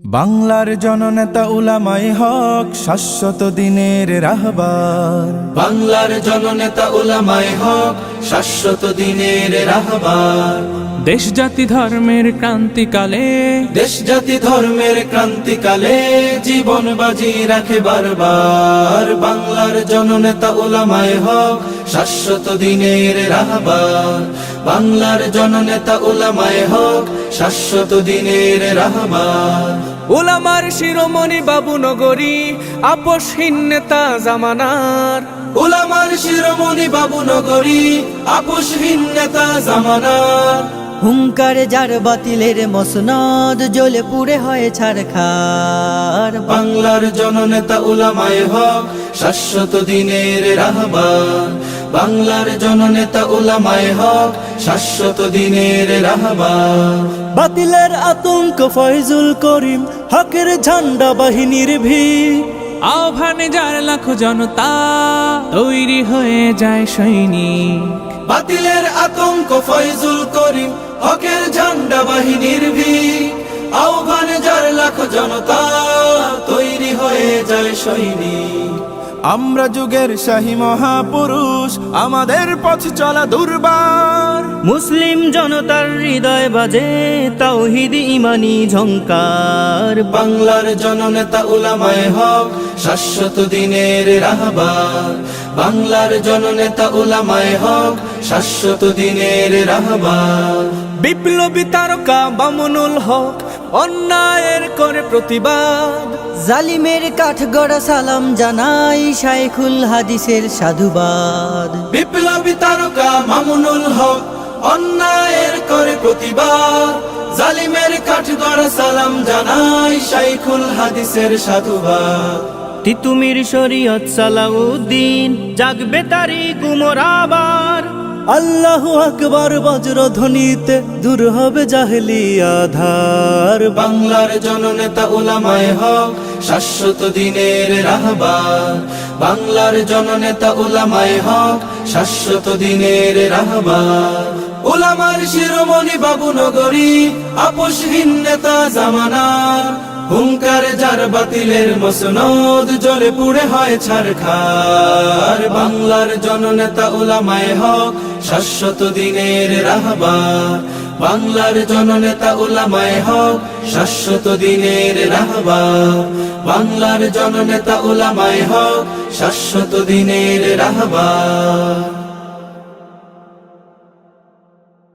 বাংলার জননেতা উলামায়ে হক শাশ্বত দিনের রাহবার। বাংলার জননেতা উলামায়ে হক শাশ্বত দিনের রাহবার। দেশ জাতি ধর্মের ক্রান্তিকালে, দেশ জাতি ধর্মের ক্রান্তিকালে জীবন বাজি রাখে বারবার। বাংলার জননেতা উলামায়ে হক শাশ্বত দিনের রাহবার। বাংলার জননেতা উলামায়ে হক শাশ্বত দিনের রাহবার। উলামার শিরোমণি বাবু নগরী, আপোষহীন নেতা জামানার। উলামার শিরোমণি বাবু নগরী, আপোষহীন নেতা জামানার। হুঙ্কারে যার বাতিলের মসনদ জ্বলে পুড়ে হয় ছারখার। বাংলার জননেতা উলামায়ে হক শাশ্বত দিনের রাহবার। বাংলার জননেতা উলামায়ে হক শাশ্বত দিনের রাহবার। বাতিলের আতঙ্ক ফয়জুল করিম, হকের ঝান্ডা বাহিনীর ভিড়। আহ্বানে যার লাখো জনতা, তৈরি হয়ে যায় সৈনিক। বাতিলের আতঙ্ক ফয়জুল করিম, হকের ঝান্ডা বাহিনীর ভিড়। আহ্বানে যার লাখ জনতা, তৈরি হয়ে যায় সৈনিক। আমরা যুগের শাহী মহাপুরুষ, আমাদের পথ চলা দুর্বার। মুসলিম জনতার হৃদয় বাজে তাওহীদ ইমানি ঝংকার। বাংলার জননেতা উলামায়ে হক শাশ্বত দিনের রাহবার। বাংলার জননেতা উলামায়ে হক শাশ্বত দিনের রাহবার। বিপ্লবী তারকা বামনুল হক অন্যায়ের করে প্রতিবাদ। জালিমের কাঠগড়া সালাম জানাই শাইখুল হাদিসের সাধুবাদ। বিপ্লবী তারকা মামুনুল হক অন্যায়ের করে প্রতিবাদ। জালিমের কাঠগড়া সালাম জানাই শাইখুল হাদিসের সাধুবাদ। তিতুমির শরীয়ত সালাউদ্দিন, জাগবে তারি কুমোর আবার। আল্লাহু আকবার বজ্রধ্বনিতে দূর হবে জাহেলি আধার। বাংলার জননেতা উলামায়ে হক শাশ্বত দিনের রাহবার। বাংলার জননেতা উলামায়ে হক শাশ্বত দিনের রাহবার। উলামার শিরোমণি বাবু নগরী, আপোষহীন নেতা জামানার। হুঙ্কারে যার বাতিলের মসনদ জ্বলে পুড়ে হয় ছারখার। বাংলার জননেতা উলামায়ে হক শাশ্বত দিনের রাহবার। বাংলার জননেতা উলামায়ে হক শাশ্বত দিনের রাহবার। বাংলার জননেতা উলামায়ে হক শাশ্বত দিনের রাহবার।